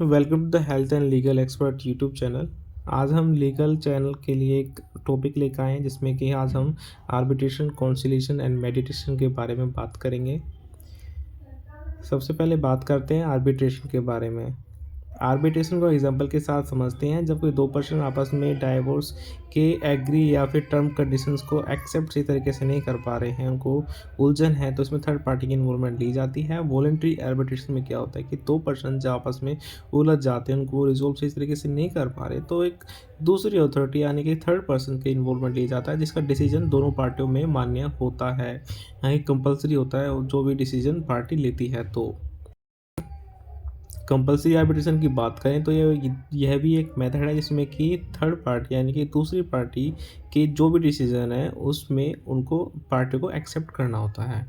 Welcome to the health and legal expert YouTube channel. आज हम legal channel के लिए एक टॉपिक लेकर आए हैं जिसमें कि आज हम आर्बिट्रेशन, कॉन्सिलिएशन एंड मेडिटेशन के बारे में बात करेंगे। सबसे पहले बात करते हैं आर्बिट्रेशन के बारे में। आर्बिट्रेशन को एग्जांपल के साथ समझते हैं। जब कोई दो पर्सन आपस में डाइवोर्स के एग्री या फिर टर्म कंडीशंस को एक्सेप्ट सही तरीके से नहीं कर पा रहे हैं, उनको उलझन है, तो इसमें थर्ड पार्टी की इन्वॉल्वमेंट ली जाती है। वॉलंटरी आर्बिट्रेशन में क्या होता है कि दो पर्सन जब आपस में उलझ जाते हैं, उनको रिजोल्व सही तरीके से नहीं कर पा रहे, तो एक दूसरी अथॉरिटी यानी कि थर्ड पर्सन की इन्वॉल्वमेंट ली जाता है, जिसका डिसीजन दोनों पार्टियों में मान्य होता है, यानी कंपल्सरी होता है जो भी डिसीजन पार्टी लेती है। तो कंपल्सरी आर्बिट्रेशन की बात करें तो यह भी एक मेथड है जिसमें कि थर्ड पार्टी यानी कि दूसरी पार्टी के जो भी डिसीजन है उसमें उनको पार्टी को एक्सेप्ट करना होता है।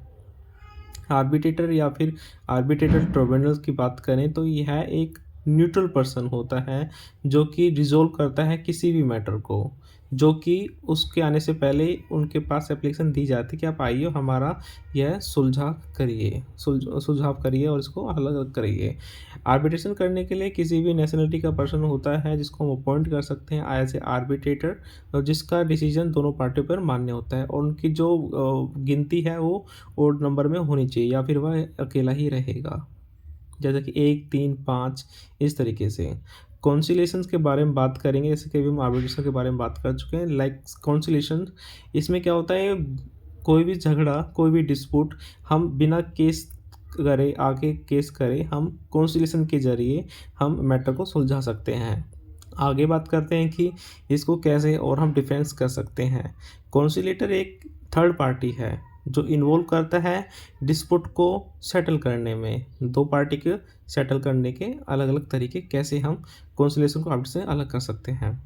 आर्बिट्रेटर या फिर आर्बिट्रेटर ट्रिब्यूनल की बात करें तो यह एक न्यूट्रल पर्सन होता है जो कि रिजोल्व करता है किसी भी मैटर को, जो कि उसके आने से पहले उनके पास एप्लीकेशन दी जाती है कि आप आइए हमारा यह सुलझाव करिए और इसको अलग करिए। आर्बिट्रेशन करने के लिए किसी भी नेशनलिटी का पर्सन होता है जिसको हम अपॉइंट कर सकते हैं एज ए आर्बिट्रेटर, और जिसका डिसीजन दोनों पार्टियों पर मान्य होता है, और उनकी जो गिनती है वो ओड नंबर में होनी चाहिए या फिर वह अकेला ही रहेगा, जैसे कि 1, 3, 5 इस तरीके से। कॉन्सिलेशंस के बारे में बात करेंगे, जैसे कि अभी हम आर्बिट्रेशन के बारे में बात कर चुके हैं। लाइक कॉन्सिलेशन, इसमें क्या होता है, कोई भी झगड़ा, कोई भी डिस्प्यूट हम बिना केस करे आगे केस करे हम कॉन्सिलेशन के जरिए हम मैटर को सुलझा सकते हैं। आगे बात करते हैं कि इसको कैसे और हम डिफेंस कर सकते हैं। कॉन्सिलेटर एक थर्ड पार्टी है जो इन्वॉल्व करता है डिस्प्यूट को सेटल करने में। दो पार्टी के सेटल करने के अलग अलग तरीके कैसे हम कॉन्सिलेशन को आर्बिट्रेशन से अलग कर सकते हैं।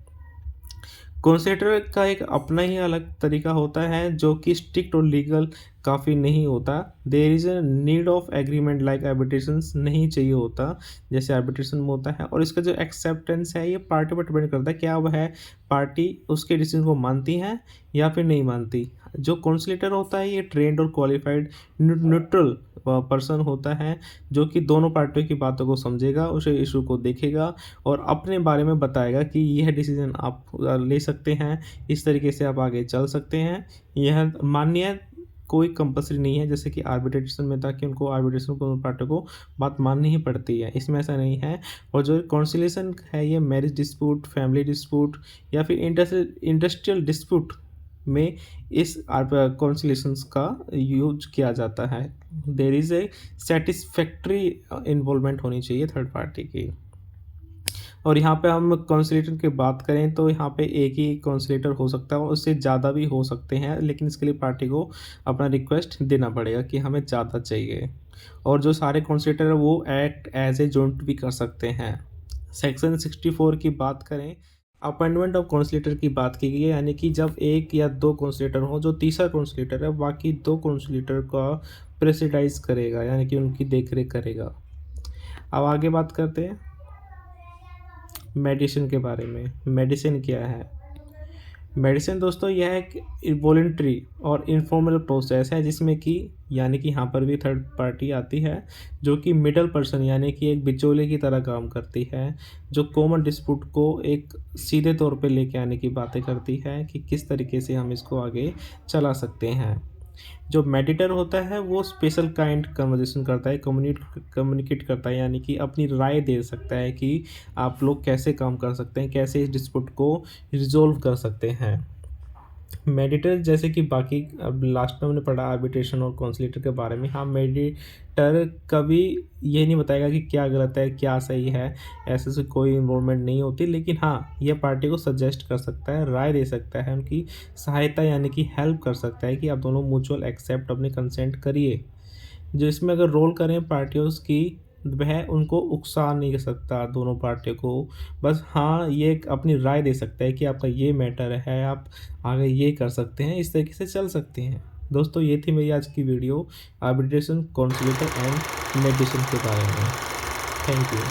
कॉन्सिलेटर का एक अपना ही अलग तरीका होता है जो कि स्ट्रिक्ट और लीगल काफ़ी नहीं होता। There is a need of agreement like arbitration नहीं चाहिए होता जैसे आर्बिट्रेशन में होता है। और इसका जो एक्सेप्टेंस है ये पार्टी पर डिपेंड करता है, क्या वह पार्टी उसके डिसीजन को मानती है या फिर नहीं मानती। जो कॉन्सिलेटर होता है ये ट्रेंड और क्वालिफाइड न्यूट्रल पर्सन होता है जो कि दोनों पार्टियों की बातों को समझेगा, उसे इशू को देखेगा और अपने बारे में बताएगा कि यह डिसीजन आप ले सकते हैं, इस तरीके से आप आगे चल सकते हैं। यह मान्य कोई कंपल्सरी नहीं है जैसे कि आर्बिट्रेशन में था कि उनको आर्बिट्रेशन को पार्टियों को बात माननी ही पड़ती है, इसमें ऐसा नहीं है। और जो कॉन्सिलेशन है ये मैरिज डिस्प्यूट, फैमिली डिस्प्यूट या फिर इंडस्ट्रियल डिस्प्यूट में इस कॉन्सिलेशंस का यूज किया जाता है। There is a satisfactory involvement होनी चाहिए थर्ड पार्टी की। और यहाँ पे हम कॉन्सिलेटर की बात करें तो यहाँ पे एक ही कॉन्सिलेटर हो सकता है और उससे ज़्यादा भी हो सकते हैं, लेकिन इसके लिए पार्टी को अपना रिक्वेस्ट देना पड़ेगा कि हमें ज़्यादा चाहिए। और जो सारे कॉन्सिलेटर है वो एक्ट एज ए जॉइंट भी कर सकते हैं। सेक्शन 64 की बात करें, अपॉइंटमेंट ऑफ कॉन्सिलेटर की बात की गई है, यानी कि जब एक या दो कॉन्सिलेटर हो, जो तीसरा कॉन्सिलेटर है बाकी दो कॉन्सिलेटर का प्रेसिडाइज करेगा यानी कि उनकी देखरेख करेगा। अब आगे बात करते हैं मेडिसिन के बारे में। मेडिसिन क्या है? मेडिसिन दोस्तों यह एक वॉलंटरी और इनफॉर्मल प्रोसेस है जिसमें कि यानी कि यहाँ पर भी थर्ड पार्टी आती है जो कि मिडल पर्सन यानी कि एक बिचौले की तरह काम करती है, जो कॉमन डिस्प्यूट को एक सीधे तौर पे लेके आने की बातें करती है कि किस तरीके से हम इसको आगे चला सकते हैं। जो मेडिटर होता है वो स्पेशल काइंड कन्वर्सेशन करता है, कम्युनिकेट करता है, यानी कि अपनी राय दे सकता है कि आप लोग कैसे काम कर सकते हैं, कैसे इस डिस्प्यूट को रिजोल्व कर सकते हैं। मेडिटर जैसे कि बाकी अब लास्ट में हमने पढ़ा आर्बिट्रेशन और कॉन्सिलेटर के बारे में। हाँ, मेडिटर कभी ये नहीं बताएगा कि क्या गलत है क्या सही है, ऐसे से कोई इन्वॉल्वमेंट नहीं होती, लेकिन हाँ यह पार्टी को सजेस्ट कर सकता है, राय दे सकता है, उनकी सहायता यानी कि हेल्प कर सकता है कि आप दोनों म्यूचुअल एक्सेप्ट अपनी कंसेंट करिए। जो इसमें अगर रोल करें पार्टियों की, वह उनको उकसा नहीं सकता दोनों पार्टियों को, बस हाँ ये एक अपनी राय दे सकता है कि आपका ये मैटर है, आप आगे ये कर सकते हैं, इस तरीके से चल सकते हैं। दोस्तों ये थी मेरी आज की वीडियो आर्बिट्रेशन, कॉन्सिलेटर एंड मेडिसिन के बारे में। Thank you.